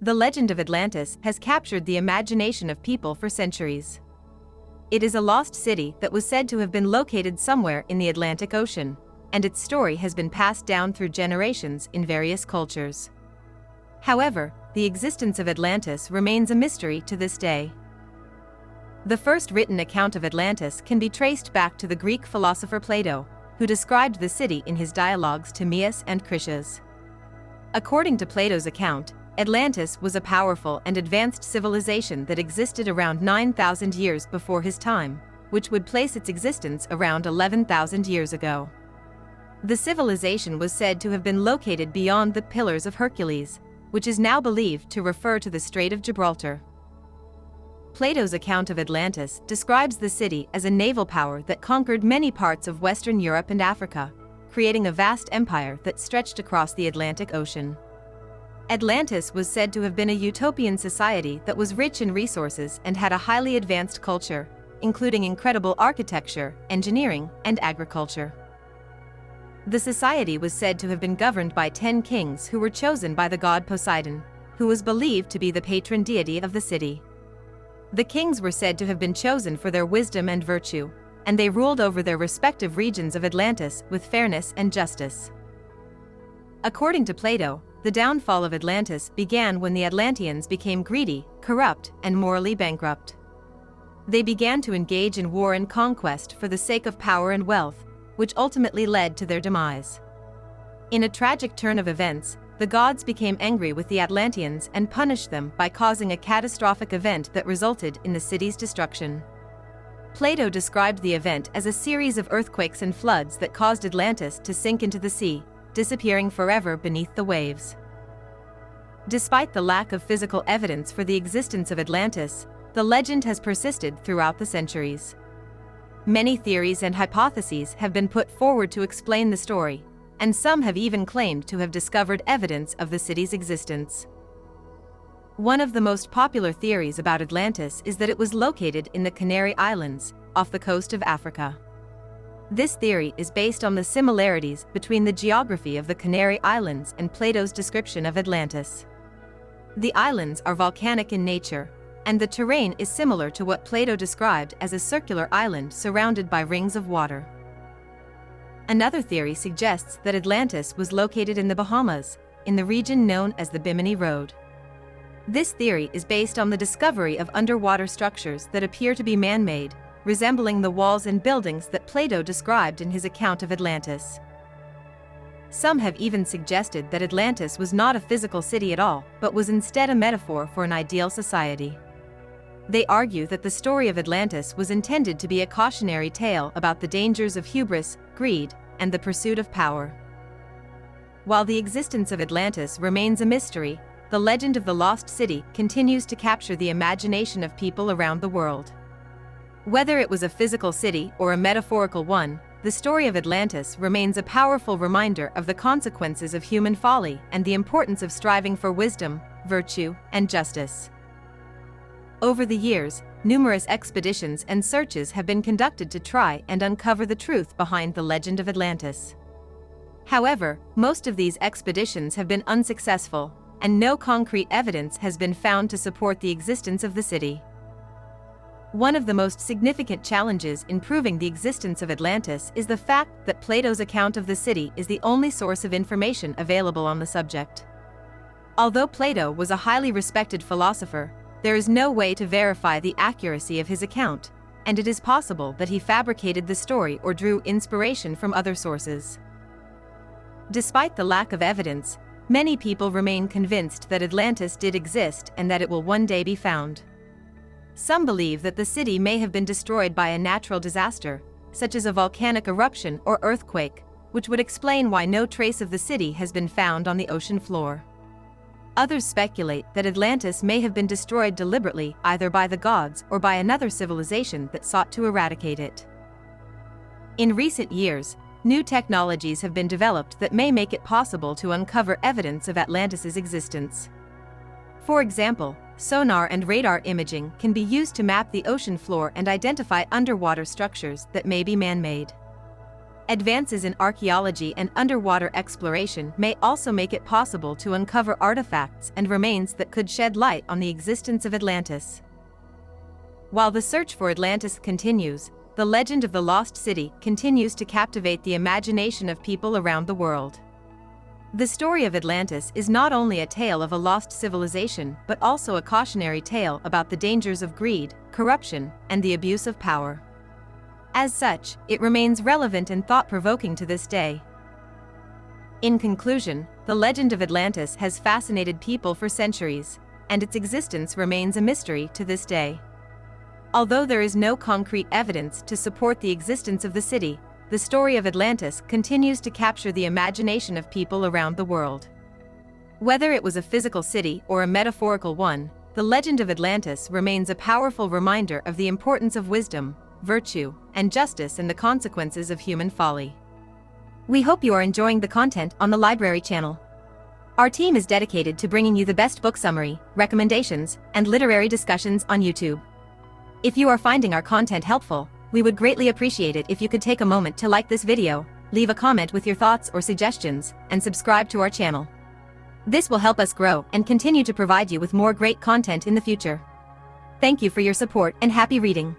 The legend of Atlantis has captured the imagination of people for centuries. It is a lost city that was said to have been located somewhere in the Atlantic Ocean, and its story has been passed down through generations in various cultures. However, the existence of Atlantis remains a mystery to this day. The first written account of Atlantis can be traced back to the Greek philosopher Plato, who described the city in his dialogues Timaeus and Critias. According to Plato's account, Atlantis was a powerful and advanced civilization that existed around 9,000 years before his time, which would place its existence around 11,000 years ago. The civilization was said to have been located beyond the Pillars of Hercules, which is now believed to refer to the Strait of Gibraltar. Plato's account of Atlantis describes the city as a naval power that conquered many parts of Western Europe and Africa, creating a vast empire that stretched across the Atlantic Ocean. Atlantis was said to have been a utopian society that was rich in resources and had a highly advanced culture, including incredible architecture, engineering, and agriculture. The society was said to have been governed by 10 kings who were chosen by the god Poseidon, who was believed to be the patron deity of the city. The kings were said to have been chosen for their wisdom and virtue, and they ruled over their respective regions of Atlantis with fairness and justice. According to Plato, the downfall of Atlantis began when the Atlanteans became greedy, corrupt, and morally bankrupt. They began to engage in war and conquest for the sake of power and wealth, which ultimately led to their demise. In a tragic turn of events, the gods became angry with the Atlanteans and punished them by causing a catastrophic event that resulted in the city's destruction. Plato described the event as a series of earthquakes and floods that caused Atlantis to sink into the sea, disappearing forever beneath the waves. Despite the lack of physical evidence for the existence of Atlantis, the legend has persisted throughout the centuries. Many theories and hypotheses have been put forward to explain the story, and some have even claimed to have discovered evidence of the city's existence. One of the most popular theories about Atlantis is that it was located in the Canary Islands, off the coast of Africa. This theory is based on the similarities between the geography of the Canary Islands and Plato's description of Atlantis. The islands are volcanic in nature, and the terrain is similar to what Plato described as a circular island surrounded by rings of water. Another theory suggests that Atlantis was located in the Bahamas, in the region known as the Bimini Road. This theory is based on the discovery of underwater structures that appear to be man-made, resembling the walls and buildings that Plato described in his account of Atlantis. Some have even suggested that Atlantis was not a physical city at all, but was instead a metaphor for an ideal society. They argue that the story of Atlantis was intended to be a cautionary tale about the dangers of hubris, greed, and the pursuit of power. While the existence of Atlantis remains a mystery, the legend of the lost city continues to capture the imagination of people around the world. Whether it was a physical city or a metaphorical one, the story of Atlantis remains a powerful reminder of the consequences of human folly and the importance of striving for wisdom, virtue, and justice. Over the years, numerous expeditions and searches have been conducted to try and uncover the truth behind the legend of Atlantis. However, most of these expeditions have been unsuccessful, and no concrete evidence has been found to support the existence of the city. One of the most significant challenges in proving the existence of Atlantis is the fact that Plato's account of the city is the only source of information available on the subject. Although Plato was a highly respected philosopher, there is no way to verify the accuracy of his account, and it is possible that he fabricated the story or drew inspiration from other sources. Despite the lack of evidence, many people remain convinced that Atlantis did exist and that it will one day be found. Some believe that the city may have been destroyed by a natural disaster, such as a volcanic eruption or earthquake, which would explain why no trace of the city has been found on the ocean floor. Others speculate that Atlantis may have been destroyed deliberately either by the gods or by another civilization that sought to eradicate it. In recent years, new technologies have been developed that may make it possible to uncover evidence of Atlantis's existence. For example, sonar and radar imaging can be used to map the ocean floor and identify underwater structures that may be man-made. Advances in archaeology and underwater exploration may also make it possible to uncover artifacts and remains that could shed light on the existence of Atlantis. While the search for Atlantis continues, the legend of the lost city continues to captivate the imagination of people around the world. The story of Atlantis is not only a tale of a lost civilization but also a cautionary tale about the dangers of greed, corruption, and the abuse of power. As such, it remains relevant and thought-provoking to this day. In conclusion, the legend of Atlantis has fascinated people for centuries, and its existence remains a mystery to this day. Although there is no concrete evidence to support the existence of the city, the story of Atlantis continues to capture the imagination of people around the world. Whether it was a physical city or a metaphorical one, the legend of Atlantis remains a powerful reminder of the importance of wisdom, virtue, and justice and the consequences of human folly. We hope you are enjoying the content on the library channel. Our team is dedicated to bringing you the best book summary, recommendations, and literary discussions on YouTube. If you are finding our content helpful, we would greatly appreciate it if you could take a moment to like this video, leave a comment with your thoughts or suggestions, and subscribe to our channel. This will help us grow and continue to provide you with more great content in the future. Thank you for your support and happy reading.